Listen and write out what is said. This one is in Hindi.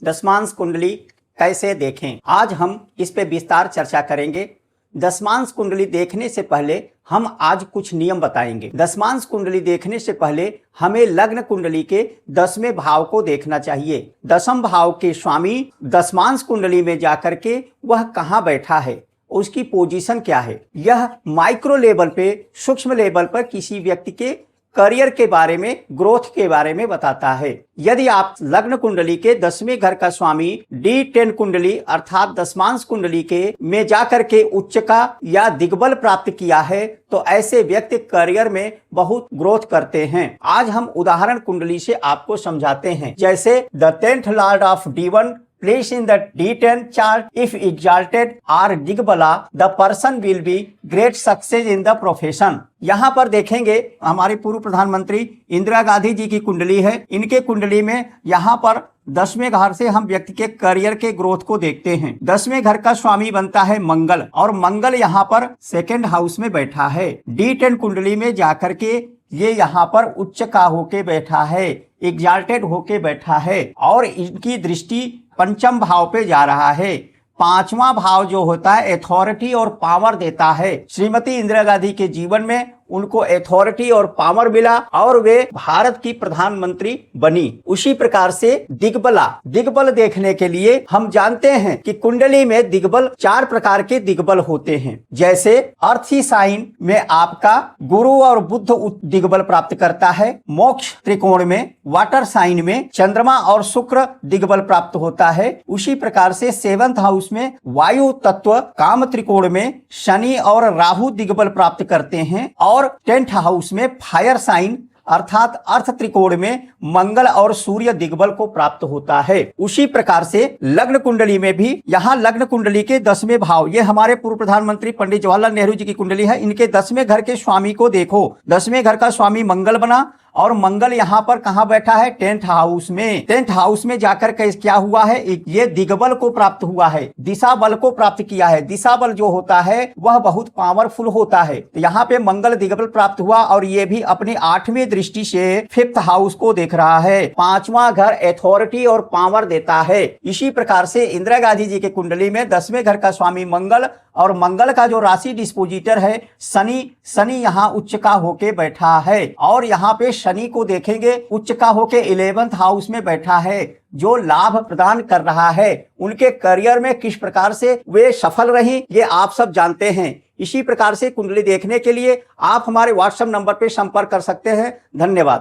दशमांश कुंडली कैसे देखें, आज हम इस पे विस्तार चर्चा करेंगे। दशमांश कुंडली देखने से पहले हम आज कुछ नियम बताएंगे। दशमांश कुंडली देखने से पहले हमें लग्न कुंडली के 10वें भाव को देखना चाहिए। दसम भाव के स्वामी दशमांश कुंडली में जाकर के वह कहाँ बैठा है, उसकी पोजीशन क्या है, यह माइक्रो लेवल पे, सूक्ष्म लेवल पर किसी व्यक्ति के करियर के बारे में, ग्रोथ के बारे में बताता है। यदि आप लग्न कुंडली के 10वें घर का स्वामी D10 कुंडली अर्थात दशमांश कुंडली के में जाकर के उच्च का या दिग्बल प्राप्त किया है तो ऐसे व्यक्ति करियर में बहुत ग्रोथ करते हैं। आज हम उदाहरण कुंडली से आपको समझाते हैं। जैसे the 10th Lord of D1 place in the D10 chart, if exalted or digbala, the person will be great success in the profession। यहाँ पर देखेंगे हमारे पूर्व प्रधानमंत्री इंदिरा गांधी जी की कुंडली है। इनके कुंडली में यहाँ पर 10वें घर से हम व्यक्ति के करियर के ग्रोथ को देखते हैं। 10वें घर का स्वामी बनता है मंगल, और मंगल यहाँ पर सेकंड हाउस में बैठा है। D10 कुंडली में जाकर के ये यहाँ पर उच्च का होके बैठा है, एग्जाल्टेड होके बैठा है, और इनकी दृष्टि पंचम भाव पे जा रहा है। पांचवा भाव जो होता है अथॉरिटी और पावर देता है। श्रीमती इंदिरा गांधी के जीवन में उनको अथॉरिटी और पावर मिला और वे भारत की प्रधानमंत्री बनी। उसी प्रकार से दिग्बल देखने के लिए हम जानते हैं कि कुंडली में दिग्बल 4 प्रकार के दिग्बल होते हैं। जैसे अर्थी साइन में आपका गुरु और बुध दिग्बल प्राप्त करता है। मोक्ष त्रिकोण में, वाटर साइन में चंद्रमा और शुक्र दिग्बल प्राप्त होता है। उसी प्रकार से 7th हाउस में वायु तत्व, काम त्रिकोण में शनि और राहु दिग्बल प्राप्त करते हैं, और 10th हाउस में फायर साइन अर्थात अर्थ त्रिकोण में मंगल और सूर्य दिग्बल को प्राप्त होता है। उसी प्रकार से लग्न कुंडली में भी, यहाँ लग्न कुंडली के 10वें भाव, ये हमारे पूर्व प्रधानमंत्री पंडित जवाहरलाल नेहरू जी की कुंडली है। इनके 10वें घर के स्वामी को देखो। 10वें घर का स्वामी मंगल बना, और मंगल यहाँ पर कहाँ बैठा है, 10th हाउस में। 10th हाउस में जाकर के क्या हुआ है, ये दिग्बल को प्राप्त हुआ है, दिशा बल को प्राप्त किया है। दिशा बल जो होता है वह बहुत पावरफुल होता है। तो यहाँ पे मंगल दिग्बल प्राप्त हुआ, और ये भी अपनी 8वीं दृष्टि से 5th हाउस को देख रहा है। 5वां घर अथॉरिटी और पावर देता है। इसी प्रकार से इंदिरा गांधी जी के कुंडली में 10वें घर का स्वामी मंगल, और मंगल का जो राशि डिस्पोजिटर है शनि यहाँ उच्च का होके बैठा है। और यहाँ पे शनि को देखेंगे उच्च का होके 11th हाउस में बैठा है, जो लाभ प्रदान कर रहा है। उनके करियर में किस प्रकार से वे सफल रही ये आप सब जानते हैं। इसी प्रकार से कुंडली देखने के लिए आप हमारे व्हाट्सएप नंबर पे संपर्क कर सकते हैं। धन्यवाद।